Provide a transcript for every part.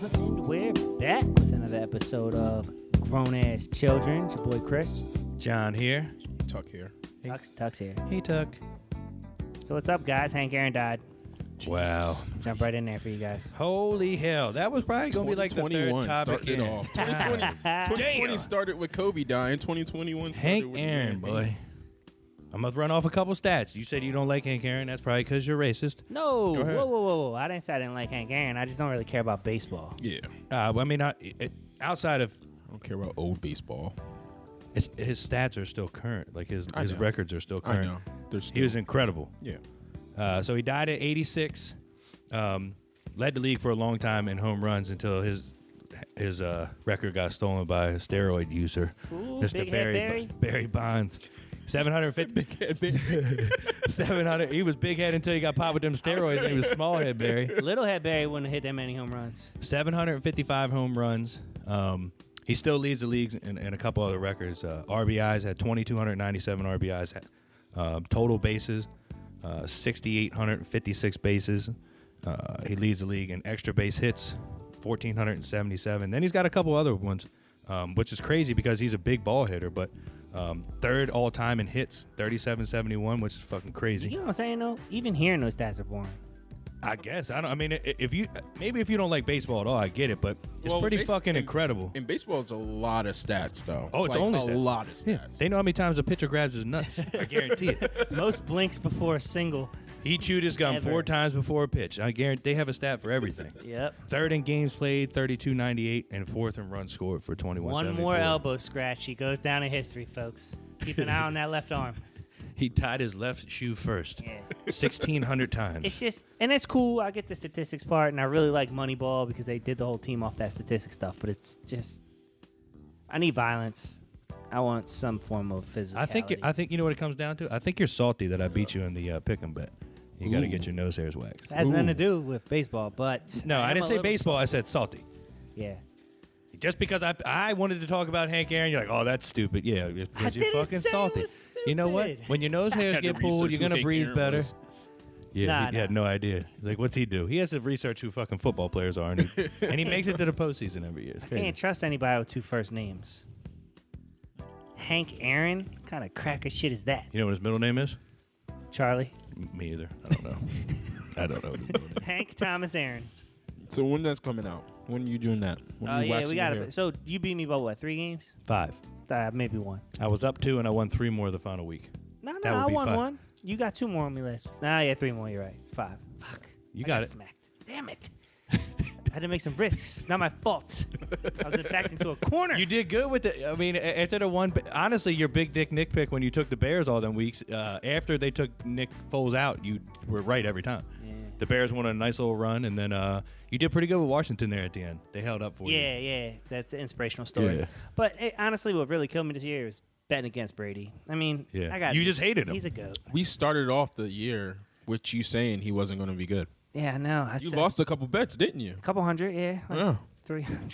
And we're back with another episode of Grown Ass Children. It's your boy Chris. John here. Tuck here. Tuck's here. Hey, Tuck. So what's up, guys? Hank Aaron died. Wow. Jump right in there for you guys. Holy hell. That was probably going to be like the third topic started it off. 2020 Damn. started with Kobe dying. 2021 started Hank with Aaron, boy. I'm going to run off a couple stats. You said you don't like Hank Aaron. That's probably because you're racist. No. Go ahead. Whoa. I didn't say I didn't like Hank Aaron. I just don't really care about baseball. Yeah. Well, I mean, outside of I don't care about old baseball. his stats are still current. Like his records are still current. I know. He was incredible. Yeah. So he died at 86. Led the league for a long time in home runs until his record got stolen by a steroid user, Ooh, Mr. Big Head Barry Bonds. 750. 700. He was big head until he got popped with them steroids, and he was small head Barry. Little Head Barry wouldn't have hit that many home runs. 755 home runs. He still leads the league in a couple other records. RBIs had 2,297 RBIs. Total bases, 6,856 bases. He leads the league in extra base hits, 1,477. Then he's got a couple other ones, which is crazy because he's a big ball hitter, but third all time in hits, 3,771, which is fucking crazy. You know what I'm saying, though? Even hearing those stats are boring. I guess. I mean, if you don't like baseball at all, I get it, but it's pretty fucking incredible. In baseball, it's a lot of stats, though. Oh, it's only a stats. lot of stats. Yeah. They know how many times a pitcher grabs his nuts. I guarantee it. Most blinks before a single. He chewed his gum Ever. 4 times before a pitch. I guarantee they have a stat for everything. Yep. Third in games played, 32.98, and fourth in runs scored for 21.74. One more elbow scratch. He goes down in history, folks. Keep an eye on that left arm. He tied his left shoe first. Yeah. 1,600 times. It's just, and it's cool. I get the statistics part, and I really like Moneyball because they did the whole team off that statistics stuff. But it's just, I need violence. I want some form of physicality. I think you know what it comes down to? I think you're salty that I beat you in the pick'em bet. You got to get your nose hairs waxed. That has nothing to do with baseball, but No, I didn't say baseball. I said salty. Yeah. Just because I wanted to talk about Hank Aaron, you're like, oh, that's stupid. Yeah, because you're didn't fucking say it salty. was You know what? stupid. When your nose hairs had to get pulled, research you're who gonna Hank breathe Aaron better. was. Yeah, he Nah. had no idea. Like, what's he do? He has to research who fucking football players are, and he makes it to the postseason every year. It's I crazy. can't trust anybody with 2 first names. Hank Aaron? What kind of cracker shit is that? You know what his middle name is? Charlie? Me either. I don't know. I don't know. His middle name. Hank Thomas Aaron. So when that's coming out? When are you doing that? When Oh, are you yeah, waxing we your got hair? it. So you beat me by what, 3 games? 5. Maybe 1. I was up 2, and I won 3 more the final week. No, That would I be won 5. 1. You got 2 more on me last. Nah, yeah, 3 more. You're right. 5. Fuck. You I got it. Smacked. Damn it. I had to make some risks. It's not my fault. I was backed into a corner. You did good with it. I mean, after the one, honestly, your big dick Nick pick when you took the Bears all them weeks. After they took Nick Foles out, you were right every time. Yeah. The Bears won a nice little run, and then you did pretty good with Washington there at the end. They held up for you. Yeah. That's an inspirational story. Yeah. But honestly, what really killed me this year is betting against Brady. I mean, Yeah. I got You just hated him. He's a goat. We started off the year with you saying he wasn't going to be good. Yeah, I know. You lost a couple bets, didn't you? a couple hundred, yeah. Like Yeah. 300.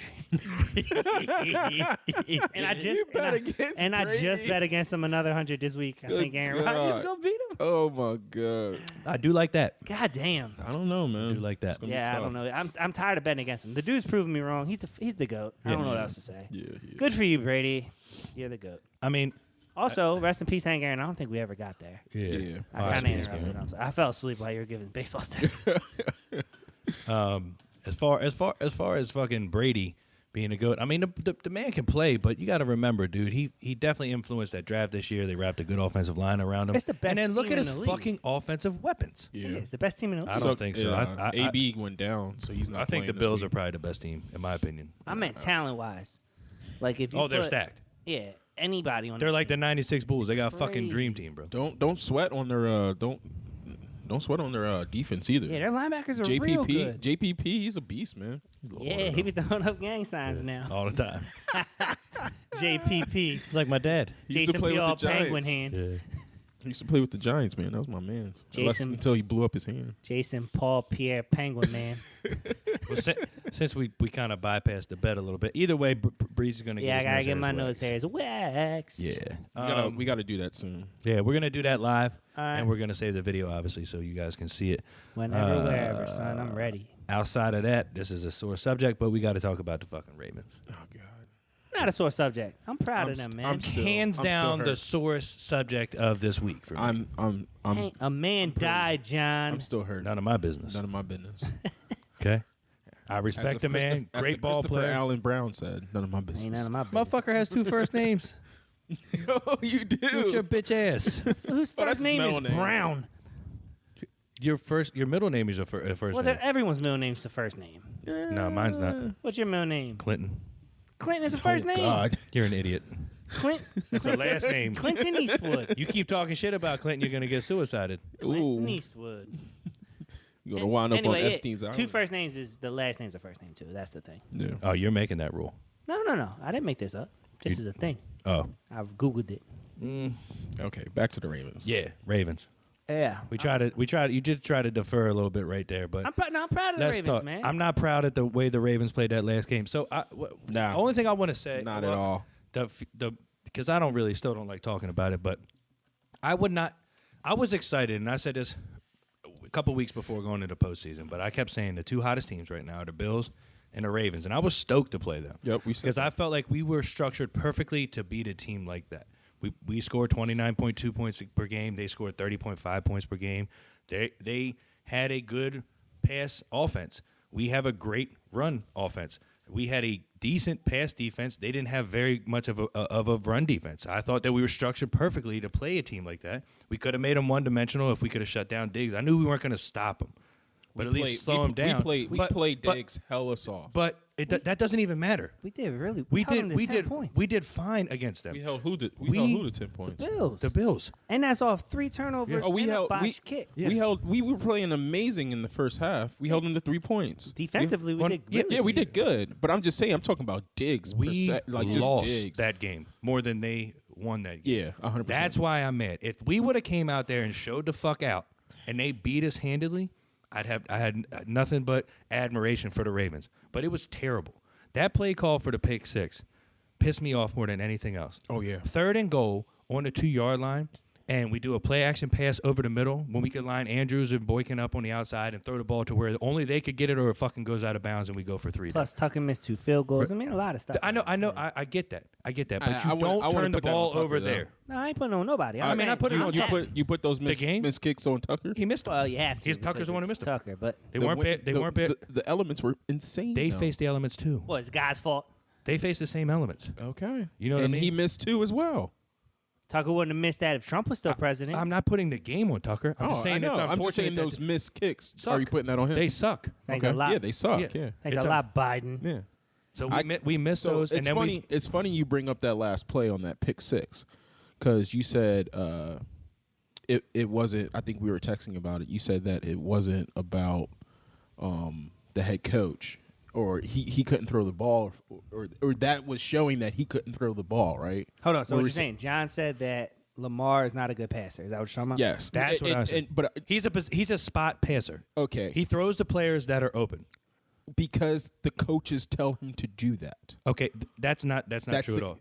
and I Brady. just bet against him another 100 this week. I Good think Aaron God. Rodgers is going to beat him. Oh my God. I do like that. God damn. I don't know, man. I do like that. It's gonna be Yeah, I tough. don't know. I'm tired of betting against him. The dude's proving me wrong. He's the GOAT. I don't know what Yeah. else to say. Yeah. Good for you, Brady. You're the GOAT. I mean, Also, rest in peace, Hank Aaron. I don't think we ever got there. Yeah. I kind of interrupted. I'm sorry. I fell asleep while you were giving baseball stats. as far as fucking Brady being a goat, I mean the man can play, but you got to remember, dude, he definitely influenced that draft this year. They wrapped a good offensive line around him. It's the best and then look team at in his the league. fucking offensive weapons. Yeah. It's the best team in the league. I don't think so. AB went down, so he's not. I think the playing this Bills week. are probably the best team, in my opinion. I meant talent-wise. Like if you They're put- stacked. Yeah, anybody on They're that like the team. '96 Bulls. They got a It's fucking crazy. dream team, bro. Don't sweat on their don't sweat on their defense either. Yeah, their linebackers are real good. JPP, he's a beast, man. Yeah, he be throwing up gang signs now. All the time. JPP, He's like my dad. He used to Jason play with Pierre the Penguin Giants. hand. He used to play with the Giants, man. That was my man. Until he blew up his hand. Jason Paul Pierre Penguin man. Well, since we kind of bypassed the bet a little bit, either way, Breeze is going to Yeah, I get gotta his get my hairs nose hairs waxed. Yeah. We got to do that soon. Yeah, we're going to do that live, All right. and we're going to save the video, obviously, so you guys can see it. Whenever, wherever, son, I'm ready. Outside of that, this is a sore subject, but we got to talk about the fucking Ravens. Oh God. Not a sore subject. I'm proud of them, man. Hands down, the sorest subject of this week for me. Hey, a man died, John. I'm still hurt. None of my business. None of my business. Okay. I respect the man. Great ball player. Allen Brown said, "None of my business." Ain't none of my business. Motherfucker has 2 first names. Oh, you do. With your bitch ass. Whose first name is name. Brown? Your middle name is a first Well, name. everyone's middle name's the first name. No, mine's not. What's your middle name? Clinton. Clinton is the first name. God. You're an idiot. That's the last name. Clinton Eastwood. You keep talking shit about Clinton, you're gonna get suicided. Clinton Eastwood. You're gonna wind up on Epstein's island. 2 first names is the last name's the first name too. That's the thing. Yeah. Oh, you're making that rule. No. I didn't make this up. This is a thing. Oh. I've Googled it. Okay, back to the Ravens. Yeah, Ravens. Yeah. We tried. You did try to defer a little bit right there, but I'm proud of the let's Ravens, talk. man. I'm not proud of the way the Ravens played that last game. So, the only thing I want to say, Not at all. Because I still don't like talking about it, but I would not. I was excited, and I said this a couple weeks before going into postseason, but I kept saying the 2 hottest teams right now are the Bills and the Ravens, and I was stoked to play them. Yep, we said because that. I felt like we were structured perfectly to beat a team like that. We scored 29.2 points per game. They scored 30.5 points per game. They had a good pass offense. We have a great run offense. We had a decent pass defense. They didn't have very much of a run defense. I thought that we were structured perfectly to play a team like that. We could have made them one-dimensional if we could have shut down Diggs. I knew we weren't going to stop them, but at least slow them down. We played Diggs hella soft. But that doesn't even matter. we did really. We held them to 10 did points. we did fine against them. We held who to 10 points? Bills. The Bills. And that's off 3 turnovers. Oh, we and held a botched kick. Yeah. We were playing amazing in the first half. We held them to 3 points. Defensively, we did really Yeah, we good. did good. But I'm just saying, I'm talking about Diggs. We just lost Diggs. that game more than they won that game. Yeah, 100%. That's why I'm mad. If we would have came out there and showed the fuck out and they beat us handily, I had nothing but admiration for the Ravens. But it was terrible. That play call for the pick 6 pissed me off more than anything else. Oh, yeah. 3rd and goal on the 2-yard line, and we do a play action pass over the middle when we could line Andrews and Boykin up on the outside and throw the ball to where only they could get it or it fucking goes out of bounds and we go for 3. Plus, Tucker missed 2 field goals. I mean, a lot of stuff. I know. I get that. I get that. But I you don't turn the put that on ball Tucker, over though. there. No, I ain't putting on nobody. I mean, I put it on You put those missed kicks on Tucker. He missed. Well, you have to. Tucker's because the one who it's missed them. Tucker, but They weren't bad. They weren't bad. The elements were insane. They though. faced the elements too. well, it's God's fault. They faced the same elements. Okay. You know what I and mean? he missed 2 as well. Tucker wouldn't have missed that if Trump was still president. I'm not putting the game on Tucker. I'm just saying I know. it's unfortunate. I'm just saying that those missed kicks. suck. Are you putting that on him? They suck. Thanks okay. a lot. Yeah, they suck. Yeah. Yeah. Thanks It's a a- lot, Biden. Yeah. So we missed So those, and it's then funny. It's funny you bring up that last play on that pick 6, because you said it wasn't. I think we were texting about it. You said that it wasn't about the head coach, or he couldn't throw the ball, or that was showing that he couldn't throw the ball. Right? Hold on. So What what were you're you saying? John said that Lamar is not a good passer. Is that what you're talking about? Yes. That's what I was saying. But he's a spot passer. okay, He throws the players that are open. because the coaches tell him to do that. Okay, that's not true at all.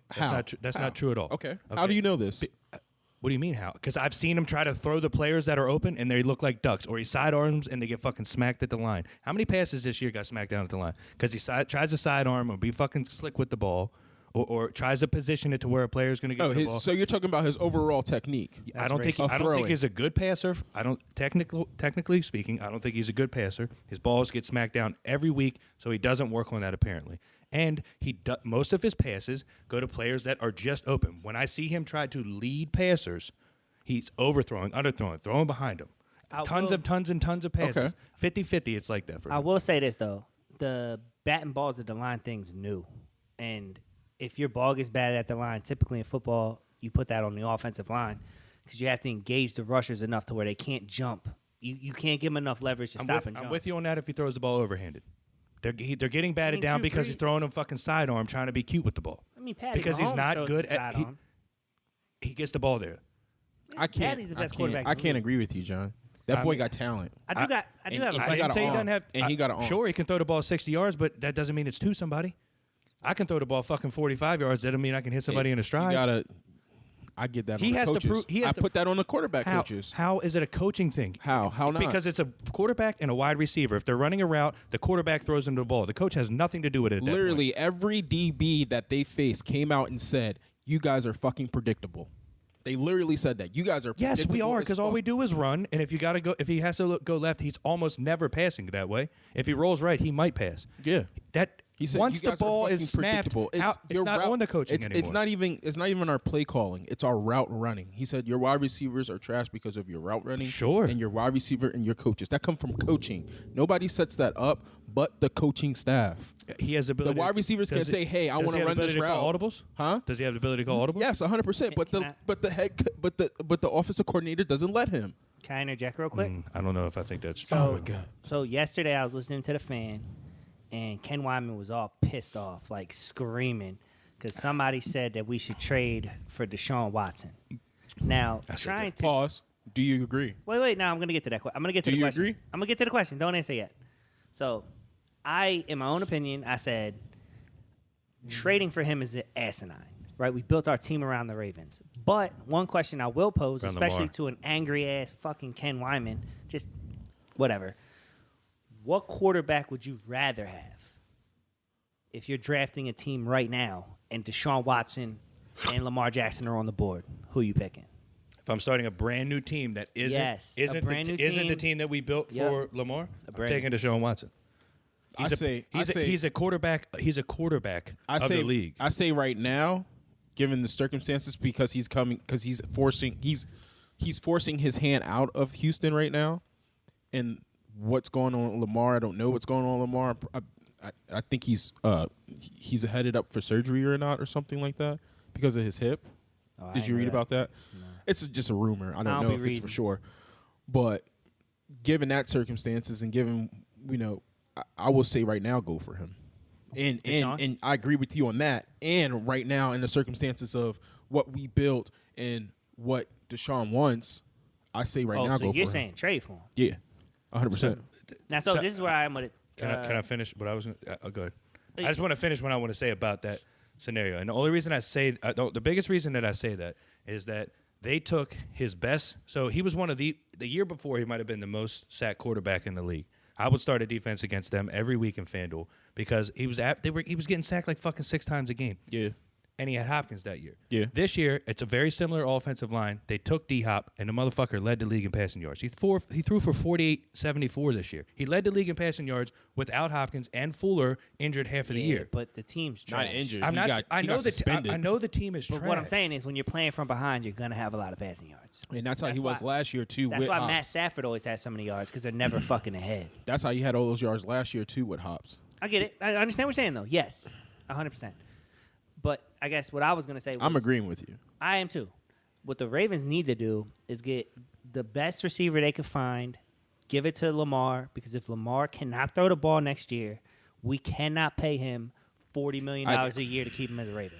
That's not true at all. Okay. How do you know this? What do you mean how? Because I've seen him try to throw the players that are open and they look like ducks, or he sidearms and they get fucking smacked at the line. How many passes this year got smacked down at the line? Because he tries to sidearm or be fucking slick with the ball, or tries to position it to where a player's going to get the ball. So you're talking about his overall technique. I don't think he's a good passer. Technically speaking, I don't think he's a good passer. His balls get smacked down every week, so he doesn't work on that apparently. And most of his passes go to players that are just open. When I see him try to lead passers, he's overthrowing, underthrowing, throwing behind him. Tons and tons of passes. Okay. 50-50, it's like that for him. I will say this though: the batting balls at the line thing's new, and if your ball gets batted at the line, typically in football, you put that on the offensive line because you have to engage the rushers enough to where they can't jump. You can't give them enough leverage to stop and jump. I'm with you on that if he throws the ball overhanded. They're getting batted down because he's throwing them fucking sidearm trying to be cute with the ball. I mean, Patty because Mahomes he's not throws good some at sidearm. he gets the ball there. Patty's the best quarterback. I can't agree with you, John. That boy got talent. I do have. I didn't say he doesn't have. He got an arm. Sure, he can throw the ball 60 yards, but that doesn't mean it's to somebody. I can throw the ball fucking 45 yards. That doesn't mean I can hit somebody in a stride. I get that. He on the has to coaches. prove. He has I to put that on the quarterback coaches. How is it a coaching thing? How not? Because it's a quarterback and a wide receiver. If they're running a route, the quarterback throws them the ball. The coach has nothing to do with it. Literally every DB that they faced came out and said, "You guys are fucking predictable." They literally said that. You guys are predictable. Yes, we are, because all fuck. we do is run. And if you got to go, if he has to go left, he's almost never passing that way. If he rolls right, he might pass. Yeah. That He said, once "You the guys are ball fucking is snapped, predictable." it's not on the coaching anymore. It's not even our play calling. It's our route running. He said your wide receivers are trash because of your route running. Sure. And your wide receiver and your coaches. That come from coaching. Nobody sets that up but the coaching staff. He has the ability. The wide receivers can say, "Hey, I want to run this route." Call audibles? Huh? Does he have the ability to call audibles? Yes, 100%. But the offensive coordinator doesn't let him. Can I interject real quick? I don't know if I think that's true. Oh my God. So yesterday I was listening to the fan, and Ken Wyman was all pissed off, like screaming, because somebody said that we should trade for Deshaun Watson. Now, trying to Pause. Do you agree? wait. Now I'm gonna get to that. I'm gonna get to Do the you question. agree? I'm gonna get to the question. Don't answer yet. So, in my own opinion, I said trading for him is asinine. Right? We built our team around the Ravens. But one question I will pose, Around especially Lamar. to an angry ass fucking Ken Wyman, just whatever. What quarterback would you rather have if you're drafting a team right now and Deshaun Watson and Lamar Jackson are on the board? Who you picking? If I'm starting a brand new team that isn't a brand new isn't the team. team that we built for Lamar, I'm brand taking Deshaun Watson. He's a quarterback. He's a quarterback of the league. I say right now, given the circumstances, because he's forcing his hand out of Houston right now, and what's going on with Lamar, I don't know what's going on with Lamar. I think he's headed up for surgery or not or something like that because of his hip. Oh, Did you read about that? No. It's just a rumor. I don't I'll know be if reading. it's for sure. But given that circumstances and given, I will say right now go for him. And I agree with you on that. And right now in the circumstances of what we built and what Deshaun wants, I say right now so go for you're him. saying trade for him. Yeah. 100%. Now, so this is where I'm with it. Can I finish what I was going to go ahead. I just want to finish what I want to say about that scenario. And the only reason I say the biggest reason that I say that is that they took his best. So he was one of the year before, he might have been the most sacked quarterback in the league. I would start a defense against them every week in FanDuel because he was getting sacked like fucking 6 times a game. Yeah. And he had Hopkins that year. Yeah. This year, it's a very similar offensive line. They took D-Hop, and the motherfucker led the league in passing yards. He threw for 48-74 this year. He led the league in passing yards without Hopkins and Fuller injured half of the year. But the team's trash. Not injured. I know the team is But trash. what I'm saying is when you're playing from behind, you're going to have a lot of passing yards. And that's how he was why- last year too. That's with why Hops. Matt Stafford always has so many yards because they're never fucking ahead. That's how he had all those yards last year too with Hops. I get it. I understand what you're saying, though. Yes, 100%. But I guess what I was going to say was I'm agreeing with you. I am too. What the Ravens need to do is get the best receiver they could find, give it to Lamar, because if Lamar cannot throw the ball next year, we cannot pay him $40 million a year to keep him as a Raven.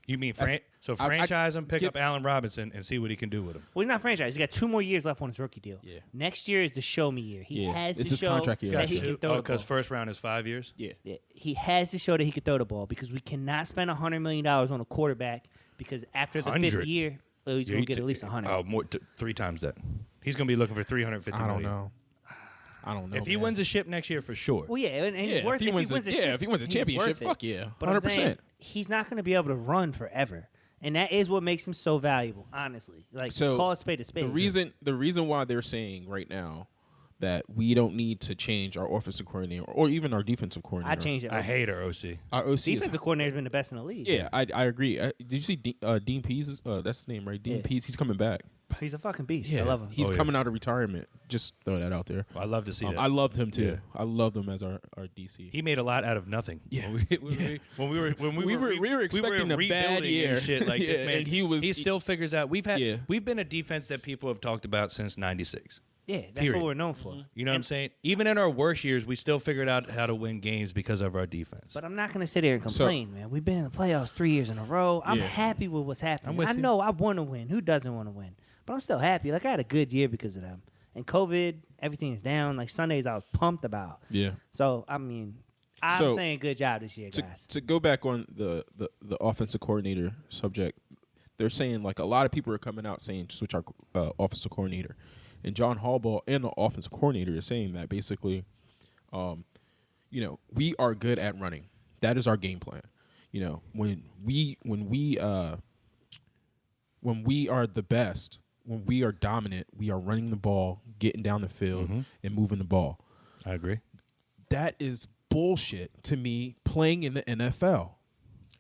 You mean That's- franchise him, pick give- up Allen Robinson, and see what he can do with him. Well, he's not franchise. He's got 2 more years left on his rookie deal. Yeah. Next year is the show me year. He Yeah. has It's to his show contract year, that he actually. can throw the ball. Because first round is 5 years? Yeah. Yeah, he has to show that he can throw the ball because we cannot spend $100 million on a quarterback because after the 100. 5th year, he's going to get at least 100. Oh, more 3 times that. He's going to be looking for $350 I don't million. know. I don't know. If he man. wins a ship next year, for sure. Well, yeah, and he's Yeah, worth if he it. wins a- ship, if he wins a he's championship, worth it. fuck yeah, But I'm saying 100%. he's not going to be able to run forever, and that is what makes him so valuable. Honestly, like So, call a spade a spade. The reason why they're saying right now that we don't need to change our offensive coordinator or even our defensive coordinator. I changed it. I hate our OC. Our OC is- Defensive coordinator's been the best in the league. Yeah, I agree. Did you see Dean Pease? That's his name, right? Dean Yeah. Pease. He's coming back. He's a fucking beast. Yeah, I love him. He's Oh, yeah. coming out of retirement. Just throw that out there. I love to see that. I loved him too. Yeah. I loved him as our DC. He made a lot out of nothing. Yeah. When we were expecting a bad rebuilding year. and shit like this, Yeah, man. and he still figures out. We've been a defense that people have talked about since '96. Yeah, that's Period. what we're known for. You know what I'm saying? Even in our worst years, we still figured out how to win games because of our defense. But I'm not going to sit here and complain, man. We've been in the playoffs 3 years in a row. I'm Yeah. happy with what's happening. I'm with I you. know I want to win. Who doesn't want to win? But I'm still happy. Like, I had a good year because of them. And COVID, everything is down. Like, Sundays I was pumped about. Yeah. So, I mean, I'm So, saying good job this year, guys. To go back on the offensive coordinator subject, they're saying like a lot of people are coming out saying switch our offensive coordinator, and John Harbaugh and the offensive coordinator is saying that basically, we are good at running. That is our game plan. When we are the best, when we are dominant, we are running the ball, getting down the field, and moving the ball. I agree. That is bullshit to me. Playing in the NFL,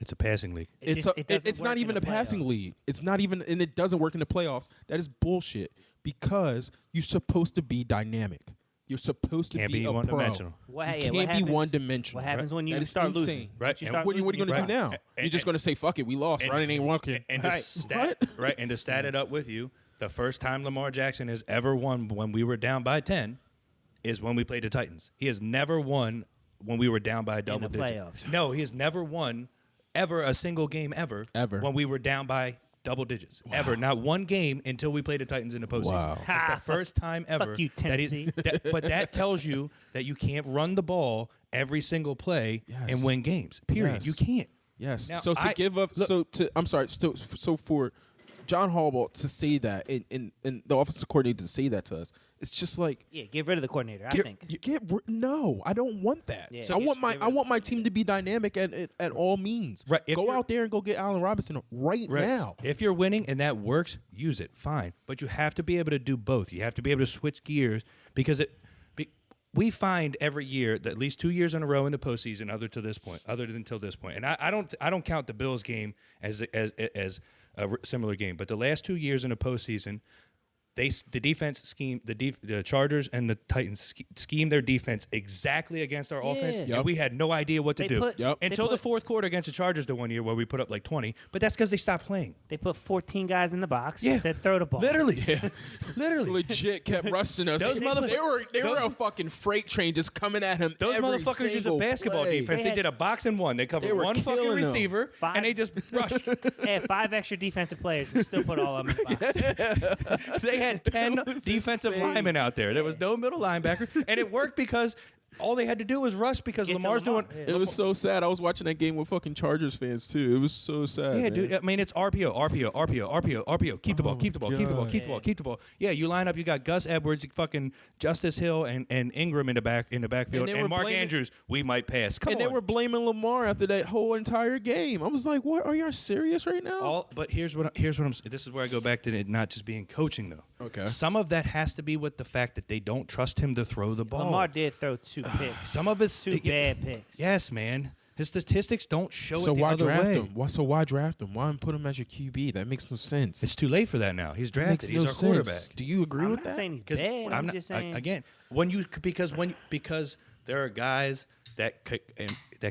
It's a passing league. it's not even a passing league. It's not even, and it doesn't work in the playoffs. That is bullshit because you're supposed to be dynamic. You're supposed to Can't be be a one-dimensional. pro. You can't be one-dimensional. What happens when you That is start insane. losing? Right. What are you going to do now? You're just going to say, fuck it, we lost. Running ain't working. And to stat it up with you, the first time Lamar Jackson has ever won when we were down by 10 is when we played the Titans. He has never won when we were down by double digits. playoffs. No, he has never won ever a single game ever when we were down by double digits. Wow. Ever. Not one game until we played the Titans in the postseason. Wow. That's the first time ever. Fuck you, Tennessee. But that tells you that you can't run the ball every single play and win games. Period. Yes. You can't. Yes. Now, So for John Harbaugh to say that and the offensive coordinator to say that to us, it's just like get rid of the coordinator. I think. No, I don't want that. Yeah. So I want my team to be dynamic at all means. Right. Go out there and go get Allen Robinson right now. If you're winning and that works, use it. Fine. But you have to be able to do both. You have to be able to switch gears because we find every year that at least 2 years in a row in the postseason, other than until this point. And I don't count the Bills game as a similar game, but the last 2 years in the postseason, the defense scheme, the Chargers and the Titans schemed their defense exactly against our offense, and we had no idea what to do until the fourth quarter against the Chargers the one year where we put up like 20. But that's because they stopped playing. They put 14 guys in the box. Yeah. Said throw the ball. Literally, Legit kept rusting us. Those motherfuckers, they were a fucking freight train just coming at him. Those every motherfuckers used a basketball play. defense. They did a box and one. They covered one fucking receiver, and they just rushed. They had 5 extra defensive players and still put all of them in the box. They had 10 defensive linemen out there. There was no middle linebacker, and it worked because all they had to do was rush because Lamar's doing. It was so sad. I was watching that game with fucking Chargers fans too. It was so sad. Yeah, man. dude. I mean, it's RPO. Keep the ball. Keep the ball. Yeah, you line up. You got Gus Edwards, fucking Justice Hill, and Ingram in the backfield, and Mark Andrews. We might pass. Come on. They were blaming Lamar after that whole entire game. I was like, "What? Are y'all serious right now?" But here's what I'm. This is where I go back to it not just being coaching though. Okay. Some of that has to be with the fact that they don't trust him to throw the ball. Lamar did throw 2 picks. Some of his two bad picks. Yes, man. His statistics don't show so it the why other draft way. him? So why draft him? Why put him as your QB? That makes no sense. It's too late for that now. He's drafted. He's our quarterback. Do you agree I'm with not that? saying he's bad. I'm just saying again because there are guys that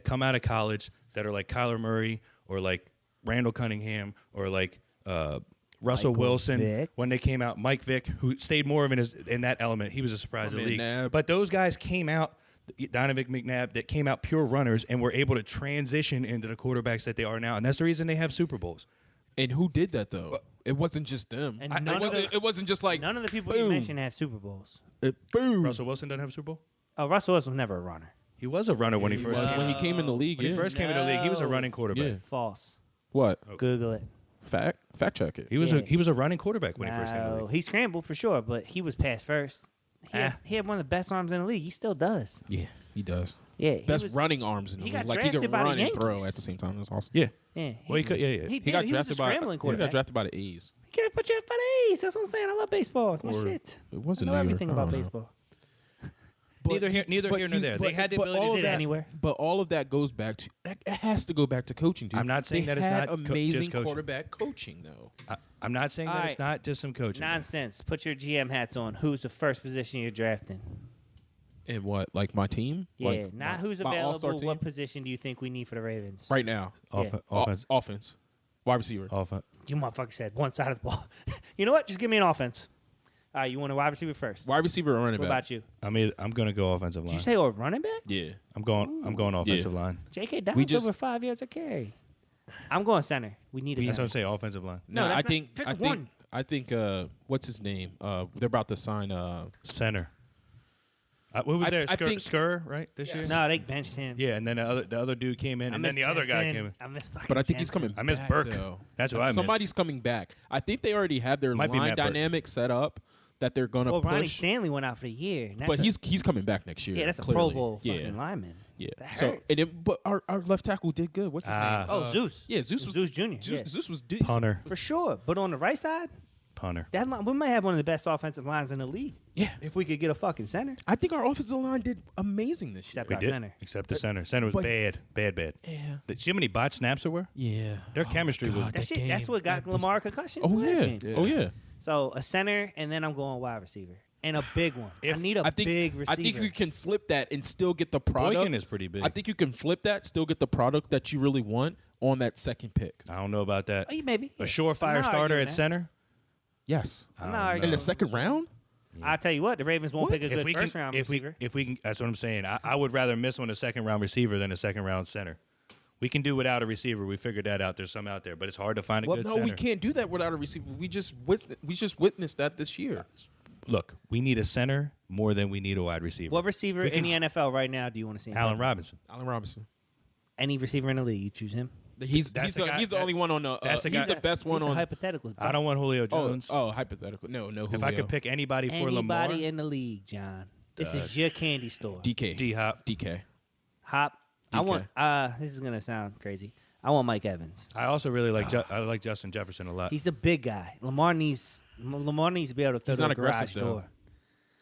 come out of college that are like Kyler Murray or like Randall Cunningham or like Russell Wilson Vick. When they came out. Mike Vick, who stayed more of in that element. He was a surprise in the league. But those guys came out. Donovan McNabb that came out pure runners and were able to transition into the quarterbacks that they are now, and that's the reason they have Super Bowls. And who did that though? It wasn't just them. And it wasn't just like none of the people you mentioned have Super Bowls. Boom. Russell Wilson doesn't have a Super Bowl. Russell Wilson was never a runner. He was a runner when he first came. When he came in the league. When he first came in the league, he was a running quarterback. Yeah. False. What? Google it. Fact check it. He was a running quarterback when he first came in the league. He scrambled for sure, but he was pass first. He had one of the best arms in the league. He still does. Yeah, he does. Yeah, best running arms in the league. Like he could run and throw at the same time. That's awesome. Yeah. Yeah. Well, he could. Yeah. He got drafted by. He got drafted by the A's. He got drafted by the A's. That's what I'm saying. I love baseball. It's my shit. It wasn't. I know everything about baseball. Neither here nor there. They had the ability to do anywhere. But all of that goes back to. It has to go back to coaching, dude. I'm not saying that it's not amazing just coaching. quarterback coaching though. I'm not saying that it's not just some coaching. Nonsense. Put your GM hats on. Who's the first position you're drafting? And what? Like my team? Yeah, like not who's my all-star available. team? What position do you think we need for the Ravens? Right now. Offense. Offense. Wide receiver. Offense. You motherfucker said one side of the ball. You know what? Just give me an offense. All right, you want a wide receiver first? Wide receiver or running What back? about you? I'm going to go offensive line. Did you say or running back? Yeah. I'm going offensive line. J.K. Dobbins over 5 years of carry. I'm going center. We need a That's what center. I'm saying, offensive line. No, I that's not- think what's his name? They're about to sign Center. What was I there? think- Skur, right? This year? No, they benched him. Yeah, and then the other dude came in, and then the other guy came in. I miss fucking But I think he's Jensen. coming. I miss back, Burke. Though. That's what I miss. Somebody's coming back. I think they already have their Might be line Matt Burke. dynamic set up that they're gonna Well, Ronnie push. Stanley went out for the year. and that's But a- he's coming back next year. yeah, that's a clearly. Pro Bowl Yeah, fucking lineman. yeah. That So hurts. but our left tackle did good. What's his name? Oh, Zeus. Yeah, Zeus was Zeus Jr. Zeus, yeah. Zeus was decent. Punter. For sure. But on the right side, Punter. that line, we might have one of the best offensive lines in the league. Yeah, If we could get a fucking center. I think our offensive line did amazing this year. Except We our did. center. Except the center. Center was but- bad. Yeah, See how many bot snaps there were? yeah. Their chemistry was- That shit, that's what got Lamar a concussion. Oh last yeah. game. Oh yeah. So a center, and then I'm going wide receiver. And a big one. I need a I think, big receiver. I think you can flip that and still get the product. Boykin is pretty big. I think you can flip that, still get the product that you really want on that second pick. I don't know about that. Oh, maybe. A Yeah. surefire I'm not starter arguing at that. center? Yes. I'm not don't arguing. In the know. second round? I'll tell you what, the Ravens won't What? pick a good first round receiver. if we can, that's what I'm saying. I would rather miss on a second round receiver than a second round center. We can do without a receiver. We figured that out. There's some out there, but it's hard to find a Well, good no, center. we can't do that without a receiver. We just witnessed that this year. Look, we need a center more than we need a wide receiver. What receiver We in can- the NFL right now do you want to see? in Allen Denver? Robinson. Allen Robinson. Any receiver in the league, you choose him. He's That's the guy- he's the only one on the. that's the He's guy- the best one These are on. hypotheticals. I don't want Julio Jones. Oh, hypothetical. No, if Julio. I could pick anybody for Lamar, Anybody in the league, John. This is your candy store. DK. D Hop. DK. Hop. I DK. want. This is gonna sound crazy. I want Mike Evans. I also really like I like Justin Jefferson a lot. He's a big guy. Lamar needs to be able to throw He's the not garage aggressive, though. door.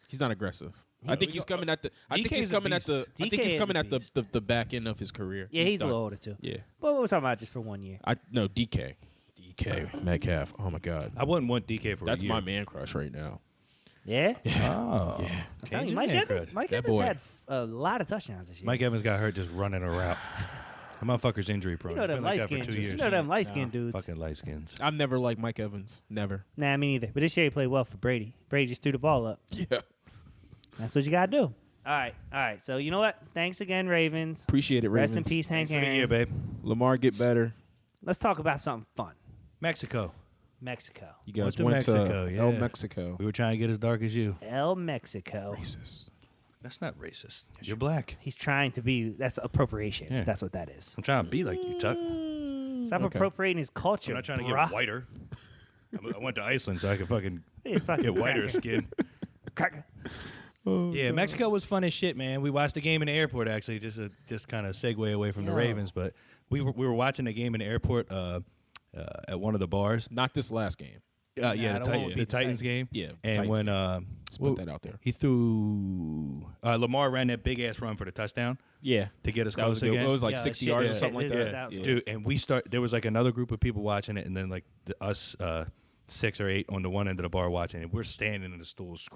He's not aggressive. I think he's coming at the. I think DK he's is a coming at beast. the. I think DK he's is coming a at beast. the back end of his career. Yeah, he's a done. little older too. Yeah. But we're talking about just for 1 year. No, DK. DK Metcalf. Oh my God. I wouldn't want DK for That's a year. my man crush right now. Yeah. Oh, Yeah. I'm telling you, Change Mike your man Evans. crush. Mike That Evans boy. had a lot of touchdowns this year. Mike Evans got hurt just running a route. The motherfucker's injury prone. You know He's them been like light that for skinned 2 years. You know them light skinned dudes. Fucking light skins. I've never liked Mike Evans. Never. Nah, me neither. But this year he played well for Brady. Brady just threw the ball up. Yeah. That's what you gotta do. All right. So you know what? Thanks again, Ravens. Appreciate it, Ravens. Rest in peace, Hank Thanks for the year, Aaron. babe. Lamar, get better. Let's talk about something fun. Mexico. Mexico. You guys Went to went Mexico, to yeah. El Mexico. We were trying to get as dark as you. El Mexico. Racist. That's not racist. You're black. He's trying to be. That's appropriation. Yeah. That's what that is. I'm trying to be like you, Chuck. Stop Okay. appropriating his culture. I'm not trying to bruh. get whiter. I went to Iceland so I could fucking He's fucking get whiter cracker. skin. Cracker. Yeah, Mexico was fun as shit, man. We watched the game in the airport, actually, just kind of segue away from the Yo. Ravens. But we were watching the game in the airport at one of the bars. Not this last game. Yeah, the one with the the Titans Titans. game. Yeah, and Titans when Let's put that out there. he threw Lamar ran that big ass run for the touchdown Yeah. to get us That was close a good. again. It was like Yeah, 60 shit, yards yeah. or something like This- that. that was Yeah. Dude, and there was like another group of people watching it, and then like us 6 or 8 on the one end of the bar watching it. We're standing in the stools,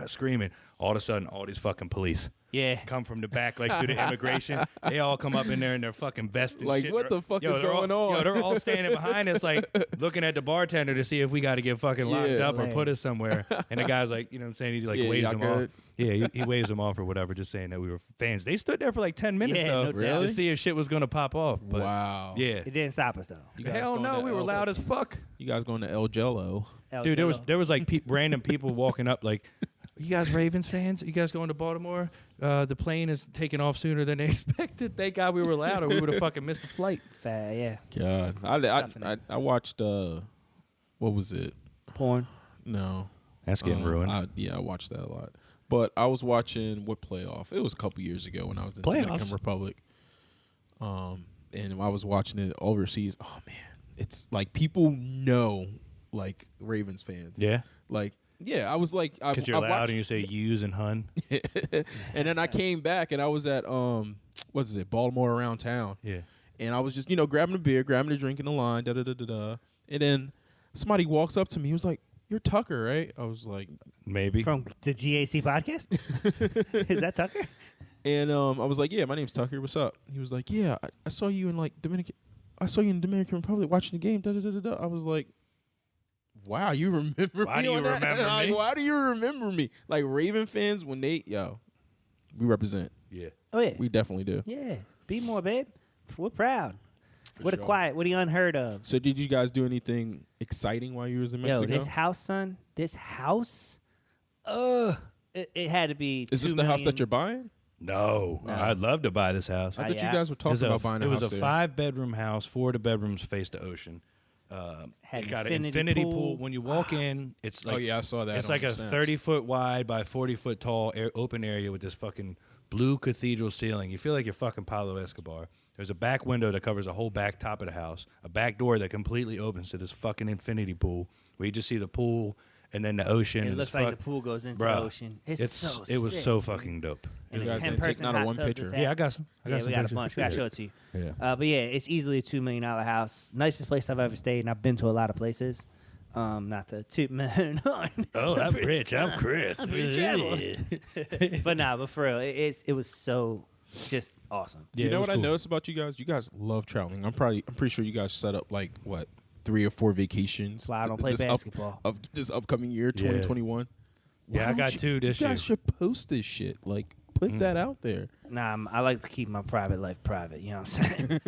screaming. All of a sudden, all these fucking police Yeah. come from the back, like through the immigration. They all come up in there in their fucking vest and Like, shit. what the fuck is they're going all, on? Yo, they're all standing behind us, like looking at the bartender to see if we got to get fucking locked Yeah. up or put us somewhere. And the guy's like, you know what I'm saying? He like Yeah, waves y'all them off. good? Yeah, he waves them off or whatever, just saying that we were fans. They stood there for like 10 minutes Yeah, though, no doubt. to see if shit was gonna pop off. But Wow. yeah, It didn't stop us though. You guys hell going no, to we were El- loud as fuck. You guys going to El Jello? El Dude, Jello. there was like random people walking up like, you guys Ravens fans? You guys going to Baltimore? The plane is taking off sooner than they expected. Thank God we were loud, or we would have fucking missed the flight. Yeah. God. Stuffing it. I watched, what was it? Porn. No. That's getting ruined. I watched that a lot. But I was watching what playoff? It was a couple years ago when I was in the Dominican Playoffs? Republic. And I was watching it overseas. Oh man, it's like people know like Ravens fans. Yeah, Like yeah, I was like because you're I loud watched- and you say "use" and "hun." and then I came back and I was at what's it, Baltimore around town. Yeah. And I was just, grabbing a beer, grabbing a drink in the line, da da da da da. And then somebody walks up to me. He was like, "You're Tucker, right?" I was like, Maybe. From the GAC podcast? Is that Tucker? and I was like, "Yeah, my name's Tucker. What's up?" He was like, "Yeah, I saw you in like Dominican. I saw you in Dominican Republic watching the game." Da da da da da. I was like, "Wow, you remember Why me? do you on that?" remember Like, me? why do you remember me? Like Raven fans, when we represent. Yeah. Oh yeah. We definitely do. Yeah. Be more, babe. We're proud. What a sure. quiet. What the unheard of. So, did you guys do anything exciting while you was in Yo, Mexico? this house, son. This house. it had to be. Is this the house that you're buying? No, I'd love to buy this house. I thought you guys were talking about buying a house. It was a 5-bedroom house. 4 of the bedrooms face the ocean. Had it got an an infinity pool. When you walk in, it's like I saw that. It's like a 30-foot wide by 40-foot tall open area with this fucking blue cathedral ceiling. You feel like you're fucking Pablo Escobar. There's a back window that covers the whole back top of the house. A back door that completely opens to this fucking infinity pool where you just see the pool and then the ocean. It looks like the pool goes into the ocean. It was so fucking dope. You guys didn't take not a one picture. Yeah, I got some. We got a bunch. We got to show it to you. Yeah. But yeah, it's easily a $2 million house. Nicest place I've ever stayed, and I've been to a lot of places. Not to toot my own horn. Oh, I'm rich. I'm Chris. I'm pretty traveled. But for real, it was so just awesome. Yeah, you know what I noticed about you guys? You guys love traveling. I'm pretty sure you guys set up like what 3 or 4 vacations. Well, I don't play basketball. This upcoming year, 2021. Yeah, I got 2 this year. You guys should post this shit. Like, put that out there. Nah, I like to keep my private life private. You know what I'm saying?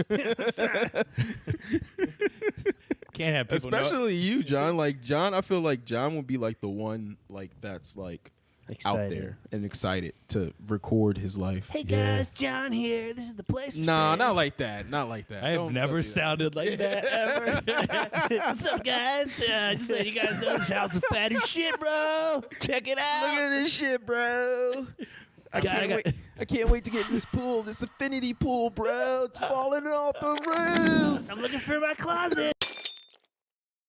Can't have people especially you, John. Like John, I feel like John would be like the one like that's like out there and excited to record his life. Hey guys, John here. This is the place. Nah, not like that. Not like that. I have never sounded like that ever. What's up, guys? Just letting you guys know this house is fat as shit, bro. Check it out. Look at this shit, bro. I can't wait to get in this pool, this infinity pool, bro. It's falling off the roof. I'm looking for my closet.